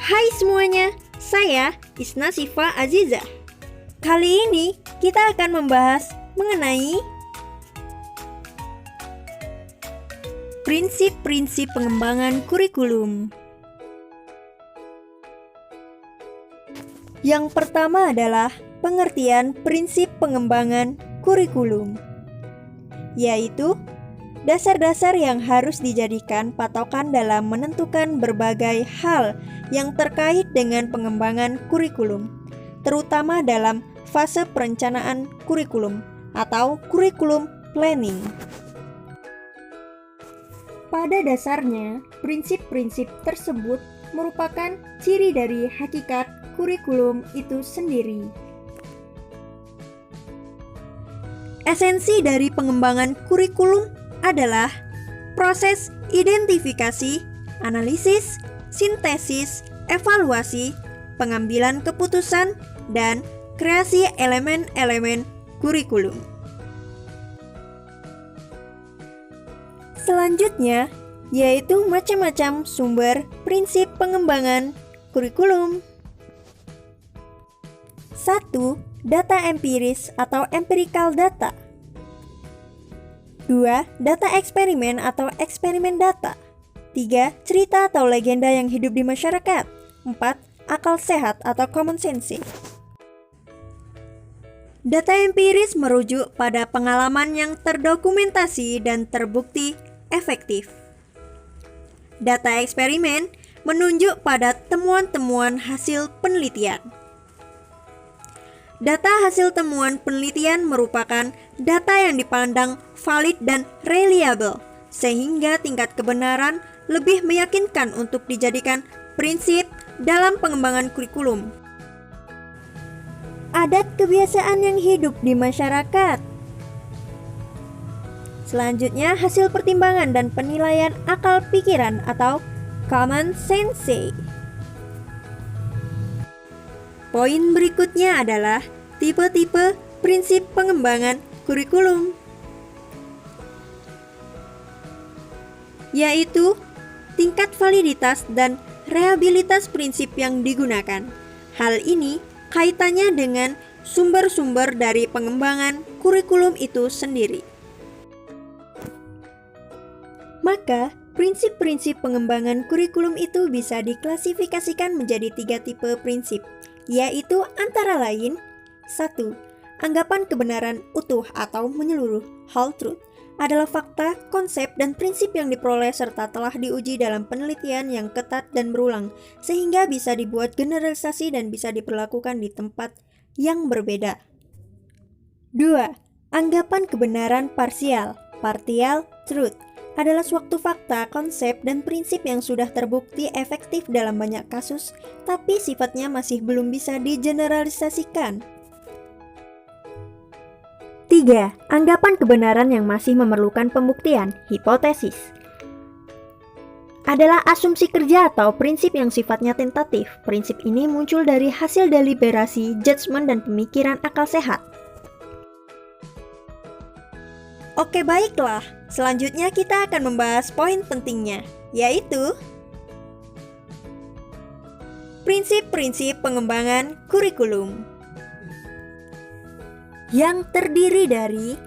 Hai semuanya, saya Isna Sifa Aziza. Kali ini kita akan membahas mengenai prinsip-prinsip pengembangan kurikulum. Yang pertama adalah pengertian prinsip pengembangan kurikulum, yaitu dasar-dasar yang harus dijadikan patokan dalam menentukan berbagai hal yang terkait dengan pengembangan kurikulum, terutama dalam fase perencanaan kurikulum atau kurikulum planning. Pada dasarnya, prinsip-prinsip tersebut merupakan ciri dari hakikat kurikulum itu sendiri. Esensi dari pengembangan kurikulum adalah proses identifikasi, analisis, sintesis, evaluasi, pengambilan keputusan, dan kreasi elemen-elemen kurikulum. Selanjutnya, yaitu macam-macam sumber prinsip pengembangan kurikulum. 1. Data empiris atau empirical data. 2. Data eksperimen atau eksperimen data. 3. Cerita atau legenda yang hidup di masyarakat. 4. Akal sehat atau common sense. Data empiris merujuk pada pengalaman yang terdokumentasi dan terbukti efektif. Data eksperimen menunjuk pada temuan-temuan hasil penelitian. Data hasil temuan penelitian merupakan data yang dipandang valid dan reliable, sehingga tingkat kebenaran lebih meyakinkan untuk dijadikan prinsip dalam pengembangan kurikulum. Adat kebiasaan yang hidup di masyarakat. Selanjutnya, hasil pertimbangan dan penilaian akal pikiran atau common sense. Poin berikutnya adalah tipe-tipe prinsip pengembangan kurikulum, yaitu tingkat validitas dan reliabilitas prinsip yang digunakan. Hal ini kaitannya dengan sumber-sumber dari pengembangan kurikulum itu sendiri. Maka, prinsip-prinsip pengembangan kurikulum itu bisa diklasifikasikan menjadi 3 tipe prinsip, yaitu antara lain 1. Anggapan kebenaran utuh atau menyeluruh, whole truth, adalah fakta, konsep, dan prinsip yang diperoleh serta telah diuji dalam penelitian yang ketat dan berulang, sehingga bisa dibuat generalisasi dan bisa diperlakukan di tempat yang berbeda. 2. Anggapan kebenaran parsial, partial truth, adalah suatu fakta, konsep, dan prinsip yang sudah terbukti efektif dalam banyak kasus, tapi sifatnya masih belum bisa digeneralisasikan. 3. Anggapan kebenaran yang masih memerlukan pembuktian, hipotesis, adalah asumsi kerja atau prinsip yang sifatnya tentatif. Prinsip ini muncul dari hasil deliberasi, judgement, dan pemikiran akal sehat. Oke, baiklah. Selanjutnya kita akan membahas poin pentingnya, yaitu prinsip-prinsip pengembangan kurikulum, yang terdiri dari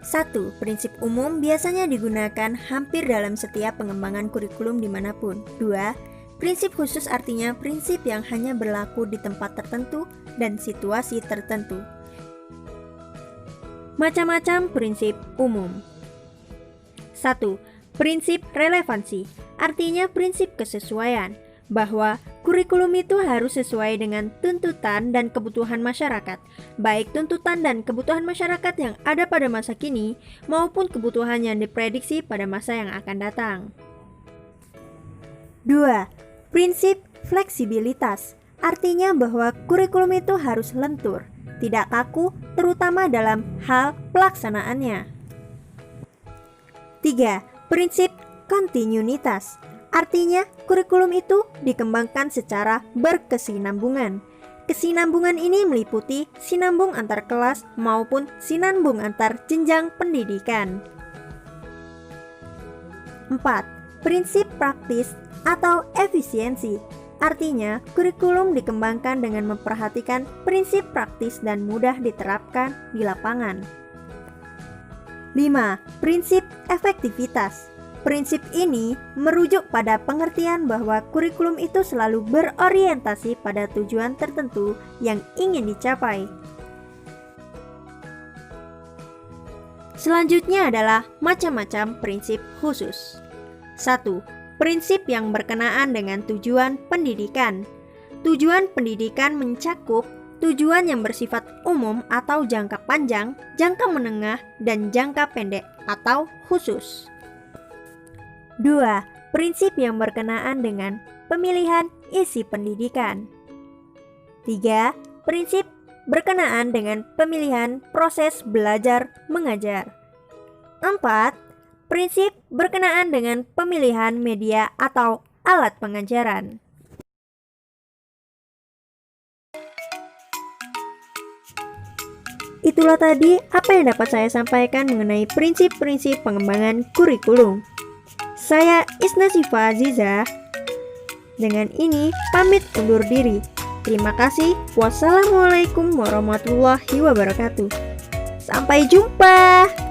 1. Prinsip umum biasanya digunakan hampir dalam setiap pengembangan kurikulum dimanapun. 2. Prinsip khusus artinya prinsip yang hanya berlaku di tempat tertentu dan situasi tertentu. Macam-macam prinsip umum. 1. Prinsip relevansi, artinya prinsip kesesuaian, bahwa kurikulum itu harus sesuai dengan tuntutan dan kebutuhan masyarakat, baik tuntutan dan kebutuhan masyarakat yang ada pada masa kini maupun kebutuhan yang diprediksi pada masa yang akan datang. 2. Prinsip fleksibilitas, artinya bahwa kurikulum itu harus lentur, tidak kaku, terutama dalam hal pelaksanaannya. 3. Prinsip kontinuitas, artinya kurikulum itu dikembangkan secara berkesinambungan. Kesinambungan ini meliputi sinambung antar kelas maupun sinambung antar jenjang pendidikan. 4. Prinsip praktis atau efisiensi, Artinya, kurikulum dikembangkan dengan memperhatikan prinsip praktis dan mudah diterapkan di lapangan. 5. Prinsip efektivitas. Prinsip ini merujuk pada pengertian bahwa kurikulum itu selalu berorientasi pada tujuan tertentu yang ingin dicapai. Selanjutnya adalah macam-macam prinsip khusus. 1. Prinsip yang berkenaan dengan tujuan pendidikan. Tujuan pendidikan mencakup tujuan yang bersifat umum atau jangka panjang, jangka menengah, dan jangka pendek atau khusus. 2. Prinsip yang berkenaan dengan pemilihan isi pendidikan. 3. Prinsip berkenaan dengan pemilihan proses belajar mengajar. 4. Prinsip berkenaan dengan pemilihan media atau alat pengajaran. Itulah tadi apa yang dapat saya sampaikan mengenai prinsip-prinsip pengembangan kurikulum. Saya Isna Sifa Aziza. Dengan ini pamit undur diri. Terima kasih. Wassalamualaikum warahmatullahi wabarakatuh. Sampai jumpa.